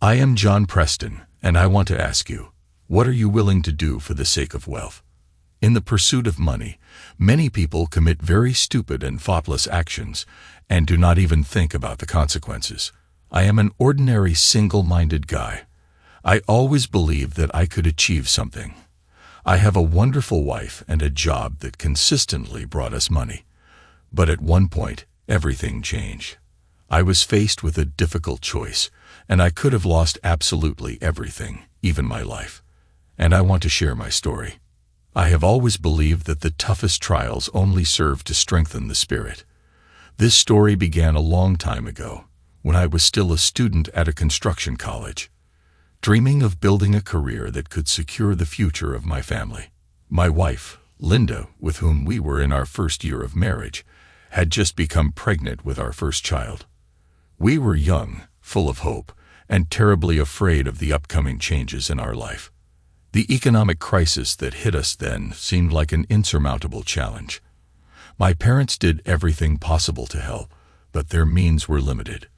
I am John Preston, and I want to ask you, what are you willing to do for the sake of wealth? In the pursuit of money, many people commit very stupid and thoughtless actions and do not even think about the consequences. I am an ordinary single-minded guy. I always believed that I could achieve something. I have a wonderful wife and a job that consistently brought us money. But at one point, everything changed. I was faced with a difficult choice, and I could have lost absolutely everything, even my life. And I want to share my story. I have always believed that the toughest trials only serve to strengthen the spirit. This story began a long time ago, when I was still a student at a construction college, dreaming of building a career that could secure the future of my family. My wife, Linda, with whom we were in our first year of marriage, had just become pregnant with our first child. We were young, full of hope, and terribly afraid of the upcoming changes in our life. The economic crisis that hit us then seemed like an insurmountable challenge. My parents did everything possible to help, but their means were limited.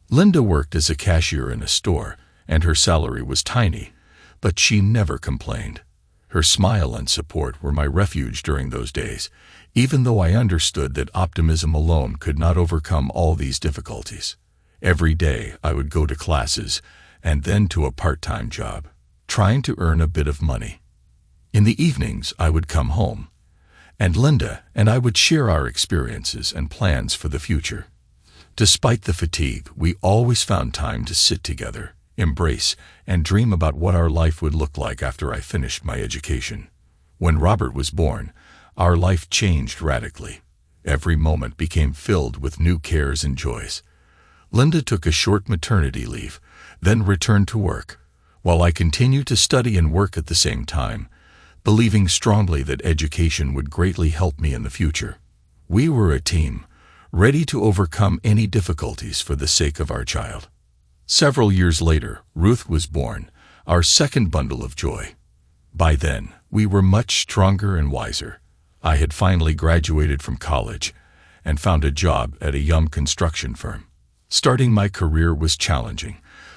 Linda worked as a cashier in a store, and her salary was tiny, but she never complained. Her smile and support were my refuge during those days, even though I understood that optimism alone could not overcome all these difficulties. Every day I would go to classes and then to a part-time job, trying to earn a bit of money. In the evenings I would come home, and Linda and I would share our experiences and plans for the future. Despite the fatigue, we always found time to sit together, embrace, and dream about what our life would look like after I finished my education. When Robert was born, our life changed radically. Every moment became filled with new cares and joys. Linda took a short maternity leave, then returned to work, while I continued to study and work at the same time, believing strongly that education would greatly help me in the future. We were a team, ready to overcome any difficulties for the sake of our child. Several years later, Ruth was born, our second bundle of joy. By then, we were much stronger and wiser. I had finally graduated from college and found a job at a young construction firm. Starting my career was challenging,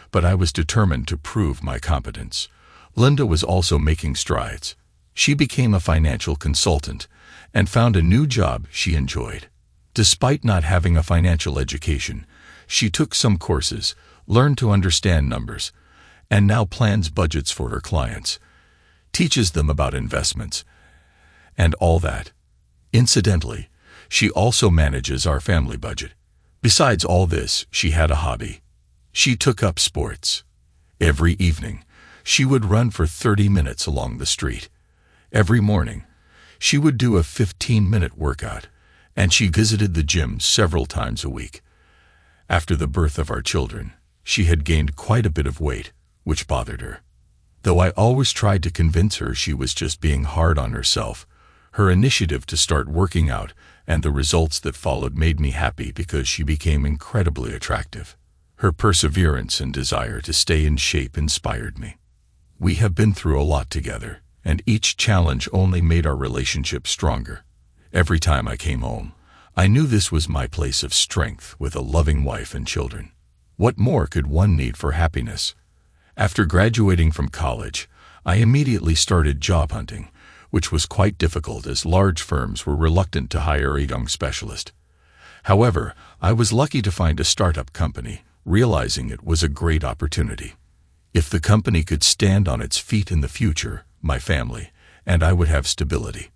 but I was determined to prove my competence. Linda was also making strides. She became a financial consultant and found a new job she enjoyed. Despite not having a financial education, she took some courses, learned to understand numbers, and now plans budgets for her clients, teaches them about investments, and all that. Incidentally, she also manages our family budget. Besides all this, she had a hobby. She took up sports. Every evening, she would run for 30 minutes along the street. Every morning, she would do a 15-minute workout, and she visited the gym several times a week. After the birth of our children, she had gained quite a bit of weight, which bothered her. Though I always tried to convince her she was just being hard on herself, her initiative to start working out and the results that followed made me happy because she became incredibly attractive. Her perseverance and desire to stay in shape inspired me. We have been through a lot together, and each challenge only made our relationship stronger. Every time I came home, I knew this was my place of strength with a loving wife and children. What more could one need for happiness? After graduating from college, I immediately started job hunting, which was quite difficult as large firms were reluctant to hire a young specialist. However, I was lucky to find a startup company, realizing it was a great opportunity. If the company could stand on its feet in the future, my family and I would have stability.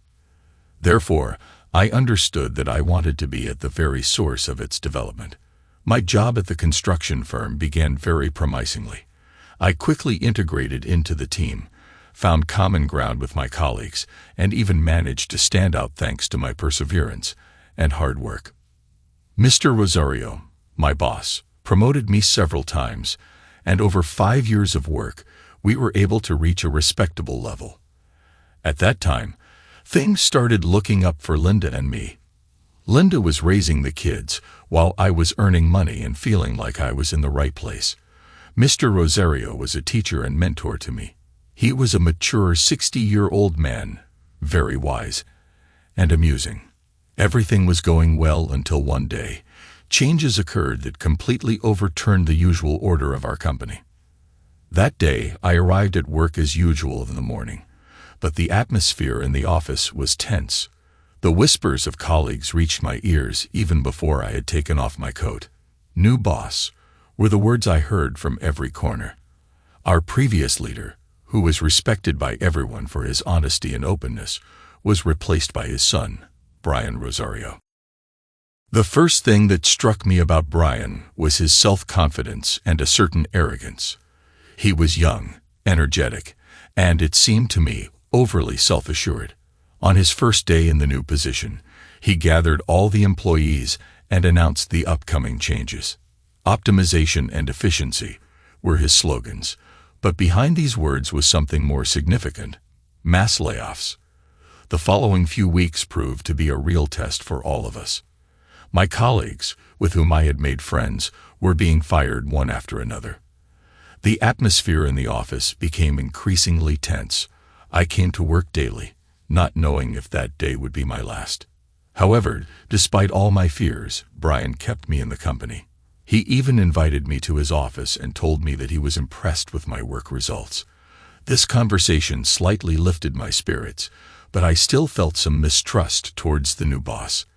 Therefore, I understood that I wanted to be at the very source of its development. My job at the construction firm began very promisingly. I quickly integrated into the team, found common ground with my colleagues, and even managed to stand out thanks to my perseverance and hard work. Mr. Rosario, my boss, promoted me several times, and over 5 years of work, we were able to reach a respectable level. At that time, things started looking up for Linda and me. Linda was raising the kids, while I was earning money and feeling like I was in the right place. Mr. Rosario was a teacher and mentor to me. He was a mature 60-year-old man, very wise and amusing. Everything was going well until one day, changes occurred that completely overturned the usual order of our company. That day, I arrived at work as usual in the morning, but the atmosphere in the office was tense. The whispers of colleagues reached my ears even before I had taken off my coat. "New boss," were the words I heard from every corner. Our previous leader, who was respected by everyone for his honesty and openness, was replaced by his son, Brian Rosario. The first thing that struck me about Brian was his self-confidence and a certain arrogance. He was young, energetic, and, it seemed to me, overly self-assured. On his first day in the new position, he gathered all the employees and announced the upcoming changes. Optimization and efficiency were his slogans, but behind these words was something more significant: mass layoffs. The following few weeks proved to be a real test for all of us. My colleagues, with whom I had made friends, were being fired one after another. The atmosphere in the office became increasingly tense. I came to work daily, not knowing if that day would be my last. However, despite all my fears, Brian kept me in the company. He even invited me to his office and told me that he was impressed with my work results. This conversation slightly lifted my spirits, but I still felt some mistrust towards the new boss.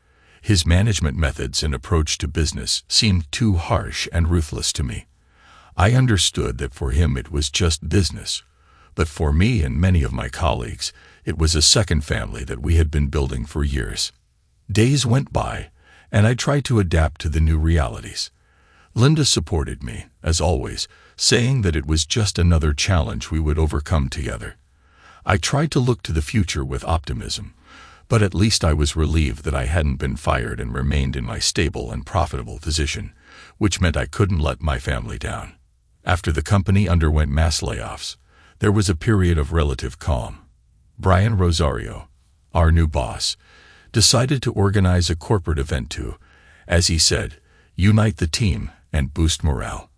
His management methods and approach to business seemed too harsh and ruthless to me. I understood that for him it was just business, but for me and many of my colleagues, it was a second family that we had been building for years. Days went by, and I tried to adapt to the new realities. Linda supported me, as always, saying that it was just another challenge we would overcome together. I tried to look to the future with optimism, but at least I was relieved that I hadn't been fired and remained in my stable and profitable position, which meant I couldn't let my family down. After the company underwent mass layoffs, there was a period of relative calm. Brian Rosario, our new boss, decided to organize a corporate event to, as he said, unite the team and boost morale.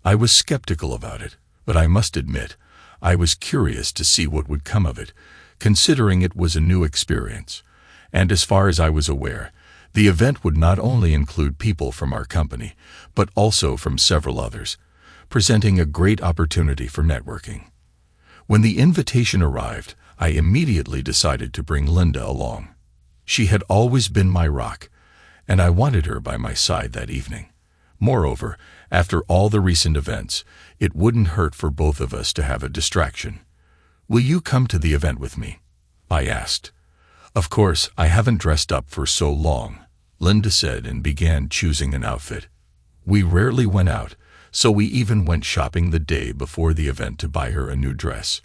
I was skeptical about it, but I must admit, I was curious to see what would come of it, considering it was a new experience. And as far as I was aware, the event would not only include people from our company, but also from several others, presenting a great opportunity for networking. When the invitation arrived, I immediately decided to bring Linda along. She had always been my rock, and I wanted her by my side that evening. Moreover, after all the recent events, it wouldn't hurt for both of us to have a distraction. "Will you come to the event with me?" I asked. "Of course, I haven't dressed up for so long," Linda said, and began choosing an outfit. We rarely went out, so we even went shopping the day before the event to buy her a new dress.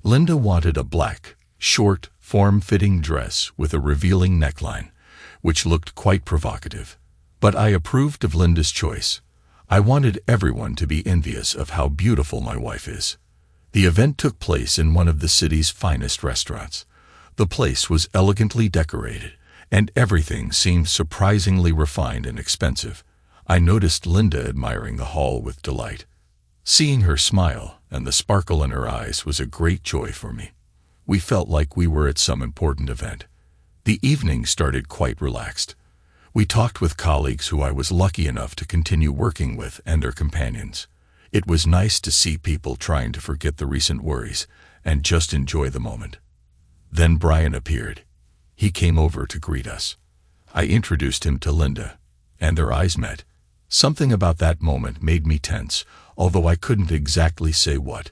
Linda wanted a black, short, form-fitting dress with a revealing neckline, which looked quite provocative. But I approved of Linda's choice. I wanted everyone to be envious of how beautiful my wife is. The event took place in one of the city's finest restaurants. The place was elegantly decorated, and everything seemed surprisingly refined and expensive. I noticed Linda admiring the hall with delight. Seeing her smile and the sparkle in her eyes was a great joy for me. We felt like we were at some important event. The evening started quite relaxed. We talked with colleagues who I was lucky enough to continue working with and their companions. It was nice to see people trying to forget the recent worries and just enjoy the moment. Then Brian appeared. He came over to greet us. I introduced him to Linda, and their eyes met. Something about that moment made me tense, although I couldn't exactly say what.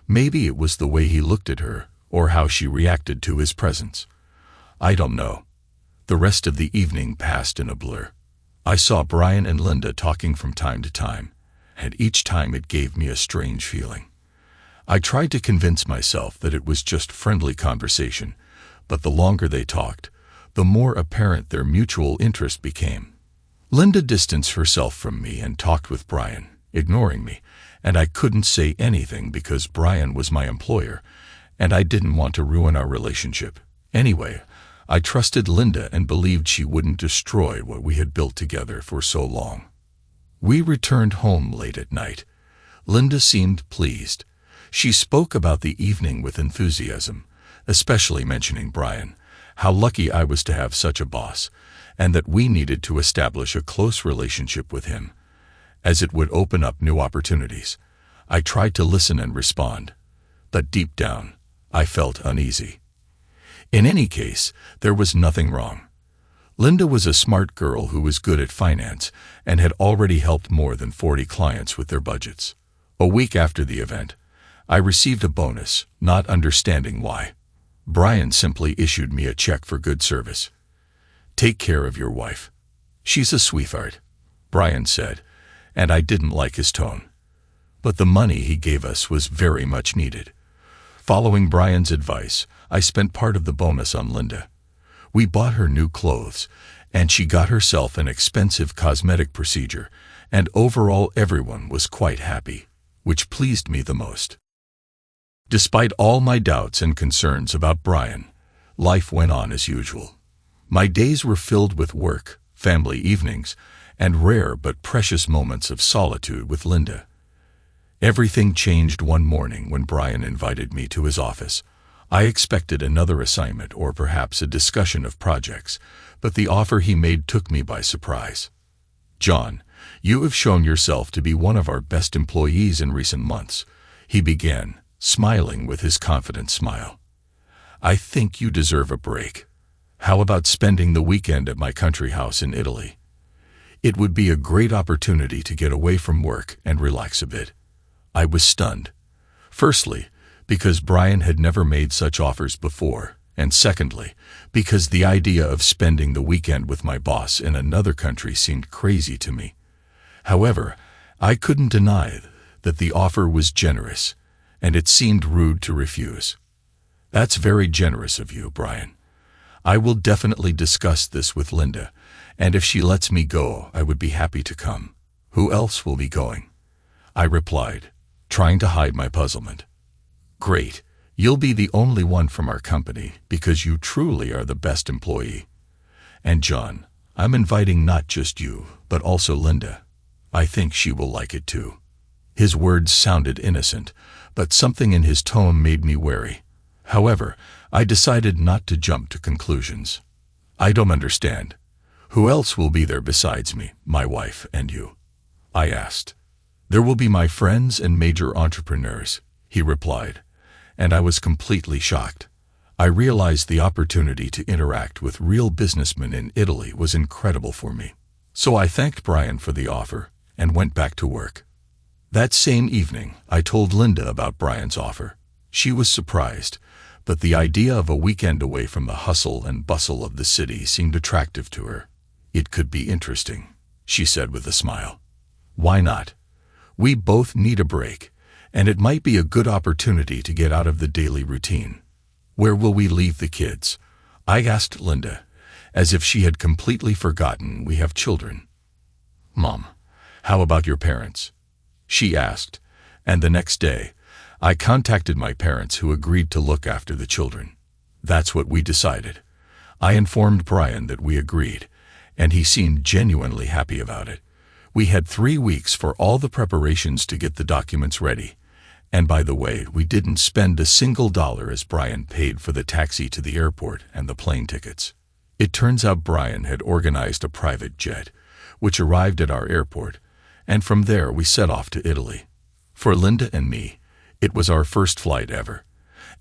Maybe it was the way he looked at her, or how she reacted to his presence. I don't know. The rest of the evening passed in a blur. I saw Brian and Linda talking from time to time, and each time it gave me a strange feeling. I tried to convince myself that it was just friendly conversation, but the longer they talked, the more apparent their mutual interest became. Linda distanced herself from me and talked with Brian, ignoring me, and I couldn't say anything because Brian was my employer, and I didn't want to ruin our relationship. Anyway, I trusted Linda and believed she wouldn't destroy what we had built together for so long. We returned home late at night. Linda seemed pleased. She spoke about the evening with enthusiasm, especially mentioning Brian, how lucky I was to have such a boss, and that we needed to establish a close relationship with him, as it would open up new opportunities. I tried to listen and respond, but deep down, I felt uneasy. In any case, there was nothing wrong. Linda was a smart girl who was good at finance and had already helped more than 40 clients with their budgets. A week after the event, I received a bonus, not understanding why. Brian simply issued me a check for good service. "Take care of your wife. She's a sweetheart," Brian said, and I didn't like his tone. But the money he gave us was very much needed. Following Brian's advice, I spent part of the bonus on Linda. We bought her new clothes, and she got herself an expensive cosmetic procedure, and overall everyone was quite happy, which pleased me the most. Despite all my doubts and concerns about Brian, life went on as usual. My days were filled with work, family evenings, and rare but precious moments of solitude with Linda. Everything changed one morning when Brian invited me to his office. I expected another assignment or perhaps a discussion of projects, but the offer he made took me by surprise. "John, you have shown yourself to be one of our best employees in recent months," he began, smiling with his confident smile. "I think you deserve a break. How about spending the weekend at my country house in Italy? It would be a great opportunity to get away from work and relax a bit." I was stunned. Firstly, because Brian had never made such offers before, and secondly, because the idea of spending the weekend with my boss in another country seemed crazy to me. However, I couldn't deny that the offer was generous, and it seemed rude to refuse. "That's very generous of you, Brian. I will definitely discuss this with Linda, and if she lets me go, I would be happy to come. Who else will be going?" I replied, trying to hide my puzzlement. "Great, you'll be the only one from our company because you truly are the best employee. And John, I'm inviting not just you, but also Linda. I think she will like it too." His words sounded innocent, but something in his tone made me wary. However, I decided not to jump to conclusions. "I don't understand. Who else will be there besides me, my wife, and you?" I asked. "There will be my friends and major entrepreneurs," he replied, and I was completely shocked. I realized the opportunity to interact with real businessmen in Italy was incredible for me. So I thanked Brian for the offer and went back to work. That same evening, I told Linda about Brian's offer. She was surprised, but the idea of a weekend away from the hustle and bustle of the city seemed attractive to her. "It could be interesting," she said with a smile. "Why not? We both need a break, and it might be a good opportunity to get out of the daily routine." "Where will we leave the kids?" I asked Linda, as if she had completely forgotten we have children. "Mom, how about your parents?" she asked, and the next day, I contacted my parents who agreed to look after the children. That's what we decided. I informed Brian that we agreed, and he seemed genuinely happy about it. We had 3 weeks for all the preparations to get the documents ready. And by the way, we didn't spend a single dollar as Brian paid for the taxi to the airport and the plane tickets. It turns out Brian had organized a private jet, which arrived at our airport, and from there we set off to Italy. For Linda and me, it was our first flight ever,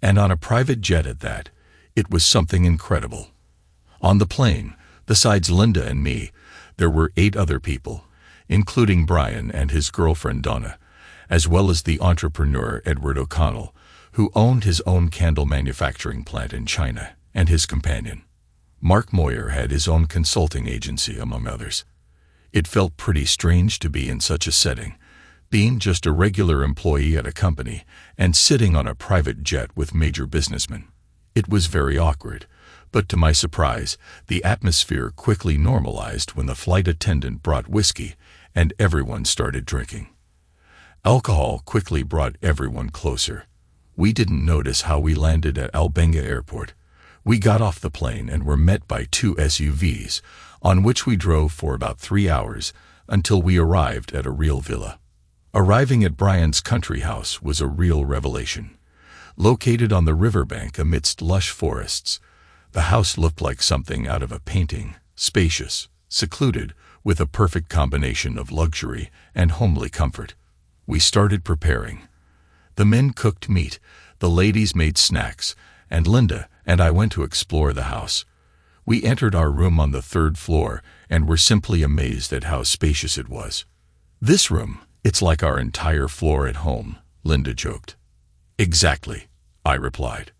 and on a private jet at that, it was something incredible. On the plane, besides Linda and me, there were 8 other people, including Brian and his girlfriend Donna, as well as the entrepreneur Edward O'Connell, who owned his own candle manufacturing plant in China, and his companion. Mark Moyer had his own consulting agency, among others. It felt pretty strange to be in such a setting, being just a regular employee at a company and sitting on a private jet with major businessmen. It was very awkward, but to my surprise, the atmosphere quickly normalized when the flight attendant brought whiskey and everyone started drinking. Alcohol quickly brought everyone closer. We didn't notice how we landed at Albenga Airport. We got off the plane and were met by 2 SUVs, on which we drove for about 3 hours until we arrived at a real villa. Arriving at Brian's country house was a real revelation. Located on the riverbank amidst lush forests, the house looked like something out of a painting, spacious, secluded, with a perfect combination of luxury and homely comfort. We started preparing. The men cooked meat, the ladies made snacks, and Linda and I went to explore the house. We entered our room on the third floor and were simply amazed at how spacious it was. "This room, it's like our entire floor at home," Linda joked. "Exactly," I replied.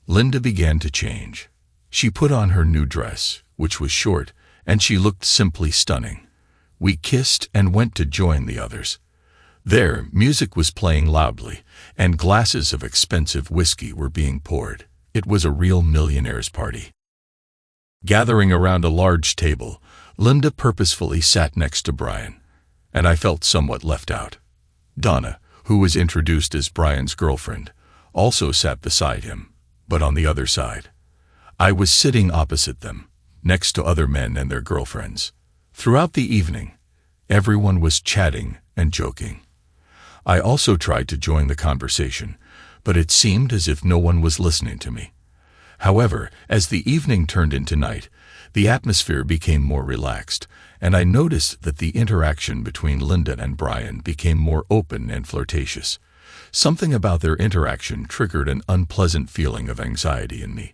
Linda began to change. She put on her new dress, which was short, and she looked simply stunning. We kissed and went to join the others. There, music was playing loudly, and glasses of expensive whiskey were being poured. It was a real millionaire's party. Gathering around a large table, Linda purposefully sat next to Brian, and I felt somewhat left out. Donna, who was introduced as Brian's girlfriend, also sat beside him, but on the other side. I was sitting opposite them, next to other men and their girlfriends. Throughout the evening, everyone was chatting and joking. I also tried to join the conversation, but it seemed as if no one was listening to me. However, as the evening turned into night, the atmosphere became more relaxed, and I noticed that the interaction between Linda and Brian became more open and flirtatious. Something about their interaction triggered an unpleasant feeling of anxiety in me,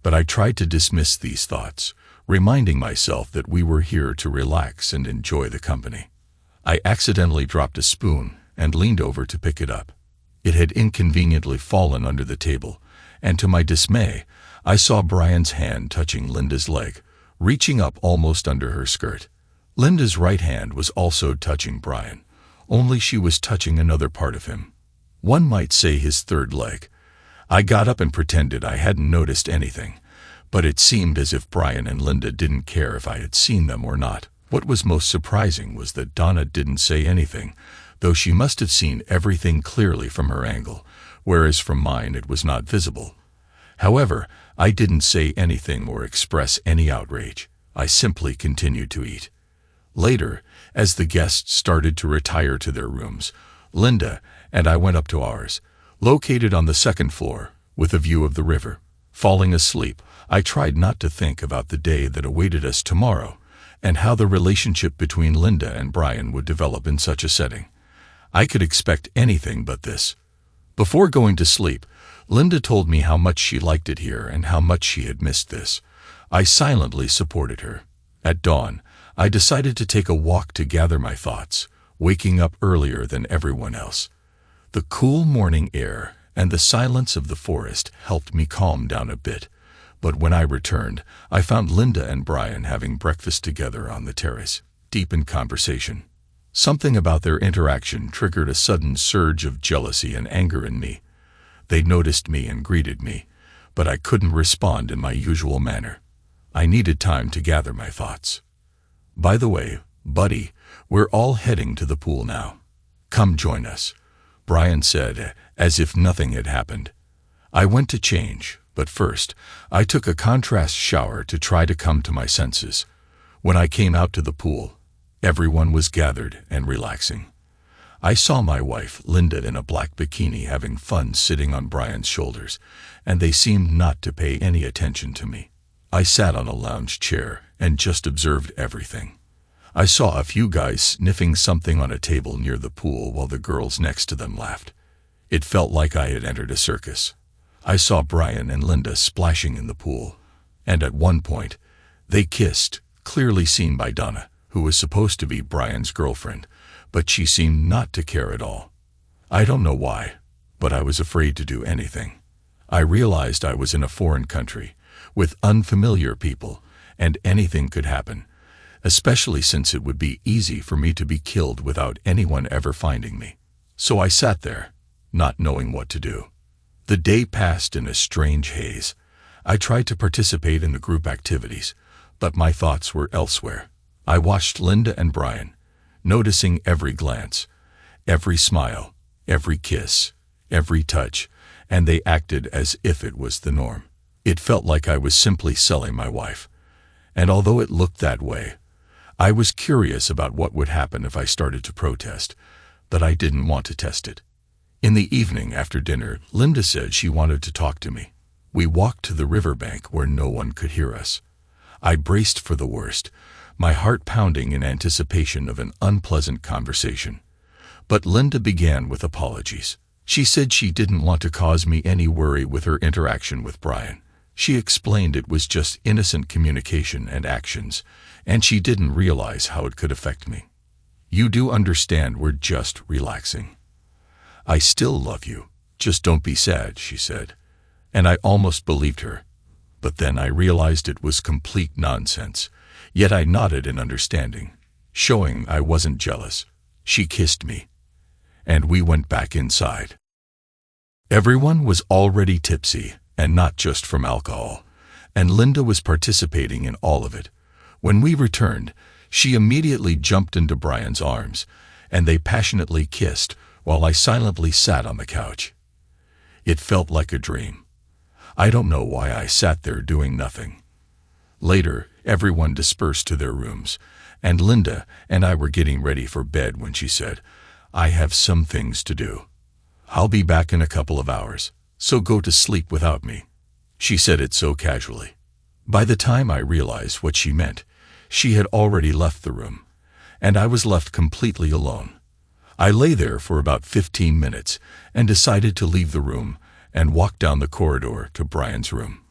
but I tried to dismiss these thoughts, reminding myself that we were here to relax and enjoy the company. I accidentally dropped a spoon and leaned over to pick it up. It had inconveniently fallen under the table, and to my dismay, I saw Brian's hand touching Linda's leg, reaching up almost under her skirt. Linda's right hand was also touching Brian, only she was touching another part of him. One might say his third leg. I got up and pretended I hadn't noticed anything, but it seemed as if Brian and Linda didn't care if I had seen them or not. What was most surprising was that Donna didn't say anything, though she must have seen everything clearly from her angle, whereas from mine it was not visible. However, I didn't say anything or express any outrage. I simply continued to eat. Later, as the guests started to retire to their rooms, Linda and I went up to ours, located on the second floor, with a view of the river. Falling asleep, I tried not to think about the day that awaited us tomorrow, and how the relationship between Linda and Brian would develop in such a setting. I could expect anything but this. Before going to sleep, Linda told me how much she liked it here and how much she had missed this. I silently supported her. At dawn, I decided to take a walk to gather my thoughts, waking up earlier than everyone else. The cool morning air and the silence of the forest helped me calm down a bit, but when I returned, I found Linda and Brian having breakfast together on the terrace, deep in conversation. Something about their interaction triggered a sudden surge of jealousy and anger in me. They noticed me and greeted me, but I couldn't respond in my usual manner. I needed time to gather my thoughts. "By the way, buddy, we're all heading to the pool now. Come join us," Brian said, as if nothing had happened. I went to change, but first, I took a contrast shower to try to come to my senses. When I came out to the pool, everyone was gathered and relaxing. I saw my wife, Linda, in a black bikini having fun sitting on Brian's shoulders, and they seemed not to pay any attention to me. I sat on a lounge chair and just observed everything. I saw a few guys sniffing something on a table near the pool while the girls next to them laughed. It felt like I had entered a circus. I saw Brian and Linda splashing in the pool, and at one point, they kissed, clearly seen by Donna, who was supposed to be Brian's girlfriend, but she seemed not to care at all. I don't know why, but I was afraid to do anything. I realized I was in a foreign country, with unfamiliar people, and anything could happen, especially since it would be easy for me to be killed without anyone ever finding me. So I sat there, not knowing what to do. The day passed in a strange haze. I tried to participate in the group activities, but my thoughts were elsewhere. I watched Linda and Brian, noticing every glance, every smile, every kiss, every touch, and they acted as if it was the norm. It felt like I was simply selling my wife. And although it looked that way, I was curious about what would happen if I started to protest, but I didn't want to test it. In the evening after dinner, Linda said she wanted to talk to me. We walked to the riverbank where no one could hear us. I braced for the worst, my heart pounding in anticipation of an unpleasant conversation. But Linda began with apologies. She said she didn't want to cause me any worry with her interaction with Brian. She explained it was just innocent communication and actions, and she didn't realize how it could affect me. You do understand we're just relaxing. I still love you. Just don't be sad, she said. And I almost believed her. But then I realized it was complete nonsense. Yet I nodded in understanding, showing I wasn't jealous. She kissed me, and we went back inside. Everyone was already tipsy, and not just from alcohol, and Linda was participating in all of it. When we returned, she immediately jumped into Brian's arms, and they passionately kissed while I silently sat on the couch. It felt like a dream. I don't know why I sat there doing nothing. Later, everyone dispersed to their rooms, and Linda and I were getting ready for bed when she said, "I have some things to do. I'll be back in a couple of hours, so go to sleep without me." She said it so casually. By the time I realized what she meant, she had already left the room, and I was left completely alone. I lay there for about 15 minutes and decided to leave the room and walk down the corridor to Brian's room.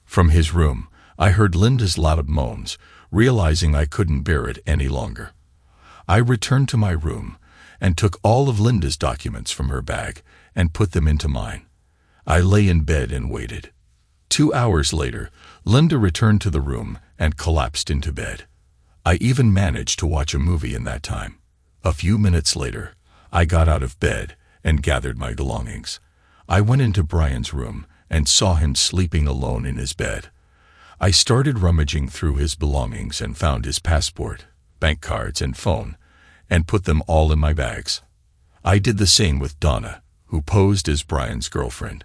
From his room, I heard Linda's loud moans, realizing I couldn't bear it any longer. I returned to my room and took all of Linda's documents from her bag and put them into mine. I lay in bed and waited. 2 hours later, Linda returned to the room and collapsed into bed. I even managed to watch a movie in that time. A few minutes later, I got out of bed and gathered my belongings. I went into Brian's room and saw him sleeping alone in his bed. I started rummaging through his belongings and found his passport, bank cards, and phone, and put them all in my bags. I did the same with Donna, who posed as Brian's girlfriend.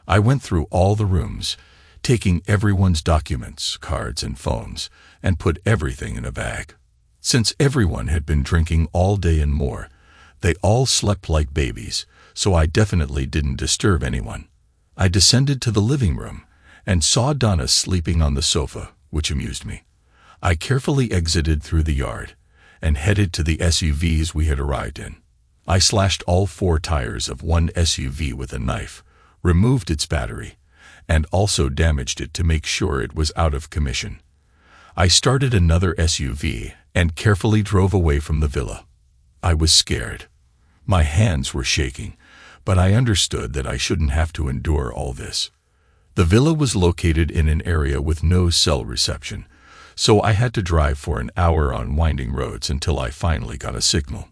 I went through all the rooms, taking everyone's documents, cards, and phones, and put everything in a bag. Since everyone had been drinking all day and more, they all slept like babies, so I definitely didn't disturb anyone. I descended to the living room and saw Donna sleeping on the sofa, which amused me. I carefully exited through the yard and headed to the SUVs we had arrived in. I slashed all 4 tires of one SUV with a knife, removed its battery, and also damaged it to make sure it was out of commission. I started another SUV and carefully drove away from the villa. I was scared. My hands were shaking, but I understood that I shouldn't have to endure all this. The villa was located in an area with no cell reception, so I had to drive for an hour on winding roads until I finally got a signal.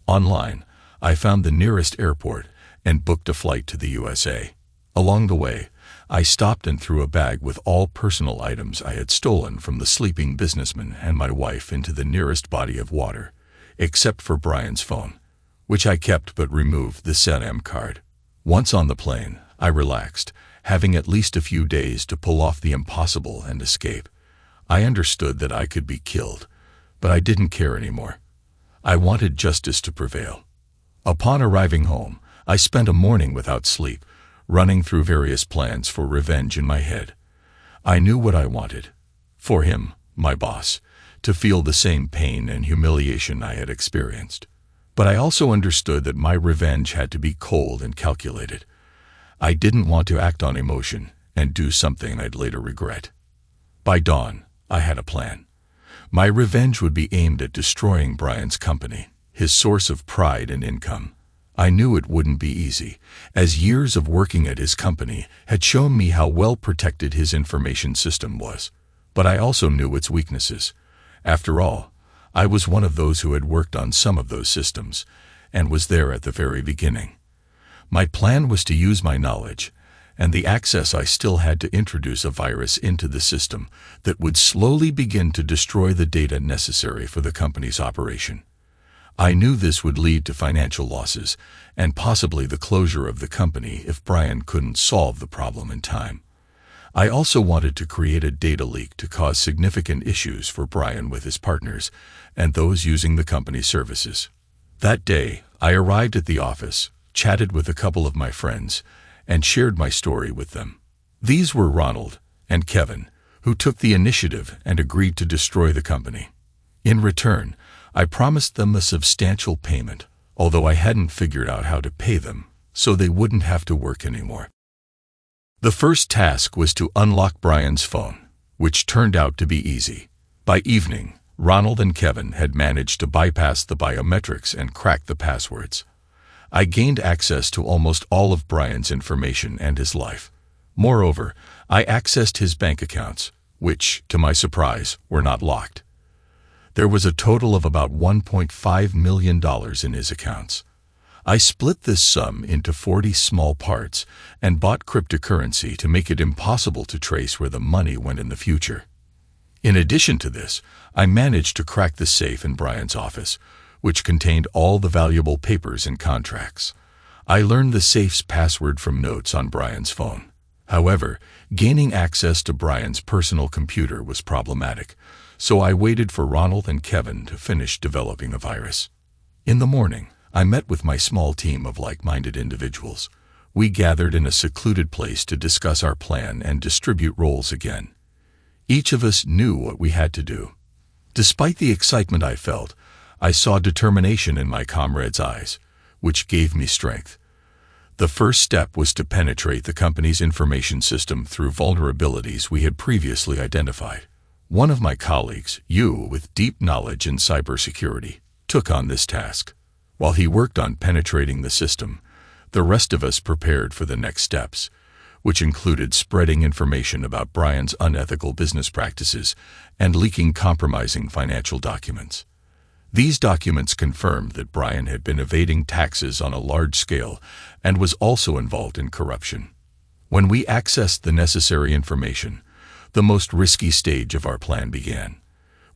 Online, I found the nearest airport and booked a flight to the USA. Along the way, I stopped and threw a bag with all personal items I had stolen from the sleeping businessman and my wife into the nearest body of water, except for Brian's phone, which I kept but removed the SIM card. Once on the plane, I relaxed, having at least a few days to pull off the impossible and escape. I understood that I could be killed, but I didn't care anymore. I wanted justice to prevail. Upon arriving home, I spent a morning without sleep, running through various plans for revenge in my head. I knew what I wanted. For him, my boss, to feel the same pain and humiliation I had experienced. But I also understood that my revenge had to be cold and calculated. I didn't want to act on emotion and do something I'd later regret. By dawn, I had a plan. My revenge would be aimed at destroying Brian's company, his source of pride and income. I knew it wouldn't be easy, as years of working at his company had shown me how well protected his information system was. But I also knew its weaknesses. After all, I was one of those who had worked on some of those systems, and was there at the very beginning. My plan was to use my knowledge and the access I still had to introduce a virus into the system that would slowly begin to destroy the data necessary for the company's operation. I knew this would lead to financial losses and possibly the closure of the company if Brian couldn't solve the problem in time. I also wanted to create a data leak to cause significant issues for Brian with his partners and those using the company's services. That day, I arrived at the office, chatted with a couple of my friends, and shared my story with them. These were Ronald and Kevin, who took the initiative and agreed to destroy the company. In return, I promised them a substantial payment, although I hadn't figured out how to pay them, so they wouldn't have to work anymore. The first task was to unlock Brian's phone, which turned out to be easy. By evening, Ronald and Kevin had managed to bypass the biometrics and crack the passwords. I gained access to almost all of Brian's information and his life. Moreover, I accessed his bank accounts, which, to my surprise, were not locked. There was a total of about $1.5 million in his accounts. I split this sum into 40 small parts and bought cryptocurrency to make it impossible to trace where the money went in the future. In addition to this, I managed to crack the safe in Brian's office, which contained all the valuable papers and contracts. I learned the safe's password from notes on Brian's phone. However, gaining access to Brian's personal computer was problematic, so I waited for Ronald and Kevin to finish developing a virus. In the morning, I met with my small team of like-minded individuals. We gathered in a secluded place to discuss our plan and distribute roles again. Each of us knew what we had to do. Despite the excitement I felt, I saw determination in my comrades' eyes, which gave me strength. The first step was to penetrate the company's information system through vulnerabilities we had previously identified. One of my colleagues, Yu, with deep knowledge in cybersecurity, took on this task. While he worked on penetrating the system, the rest of us prepared for the next steps, which included spreading information about Brian's unethical business practices and leaking compromising financial documents. These documents confirmed that Brian had been evading taxes on a large scale and was also involved in corruption. When we accessed the necessary information, the most risky stage of our plan began.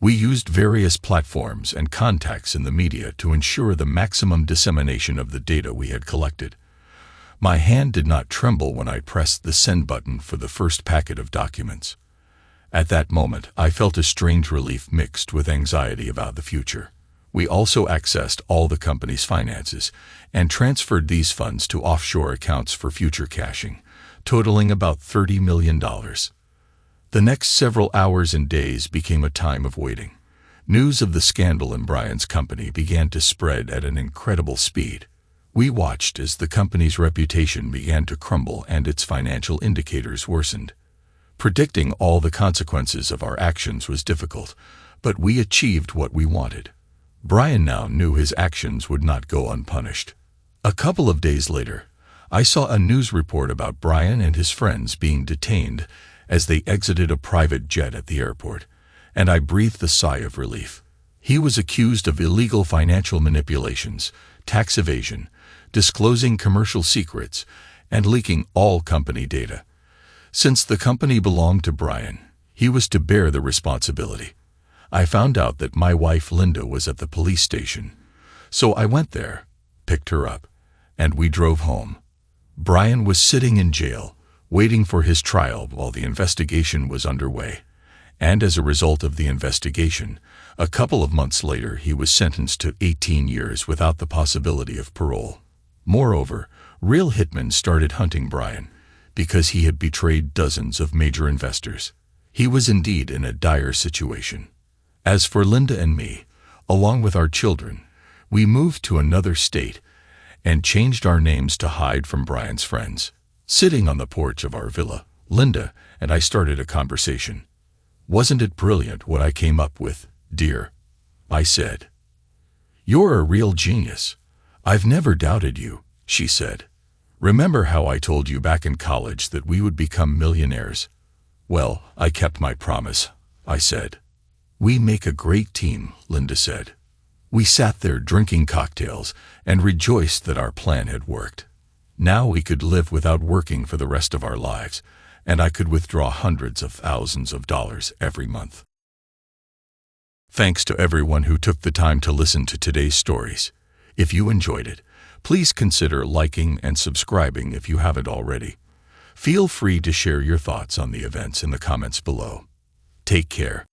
We used various platforms and contacts in the media to ensure the maximum dissemination of the data we had collected. My hand did not tremble when I pressed the send button for the first packet of documents. At that moment, I felt a strange relief mixed with anxiety about the future. We also accessed all the company's finances and transferred these funds to offshore accounts for future cashing, totaling about $30 million. The next several hours and days became a time of waiting. News of the scandal in Brian's company began to spread at an incredible speed. We watched as the company's reputation began to crumble and its financial indicators worsened. Predicting all the consequences of our actions was difficult, but we achieved what we wanted. Brian now knew his actions would not go unpunished. A couple of days later, I saw a news report about Brian and his friends being detained as they exited a private jet at the airport, and I breathed a sigh of relief. He was accused of illegal financial manipulations, tax evasion, disclosing commercial secrets, and leaking all company data. Since the company belonged to Brian, he was to bear the responsibility. I found out that my wife Linda was at the police station, so I went there, picked her up, and we drove home. Brian was sitting in jail, waiting for his trial while the investigation was underway, and as a result of the investigation, a couple of months later he was sentenced to 18 years without the possibility of parole. Moreover, real hitmen started hunting Brian because he had betrayed dozens of major investors. He was indeed in a dire situation. As for Linda and me, along with our children, we moved to another state and changed our names to hide from Brian's friends. Sitting on the porch of our villa, Linda and I started a conversation. "Wasn't it brilliant what I came up with, dear?" I said. "You're a real genius. I've never doubted you," she said. "Remember how I told you back in college that we would become millionaires?" "Well, I kept my promise," I said. "We make a great team," Linda said. We sat there drinking cocktails and rejoiced that our plan had worked. Now we could live without working for the rest of our lives, and I could withdraw hundreds of thousands of dollars every month. Thanks to everyone who took the time to listen to today's stories. If you enjoyed it, please consider liking and subscribing if you haven't already. Feel free to share your thoughts on the events in the comments below. Take care.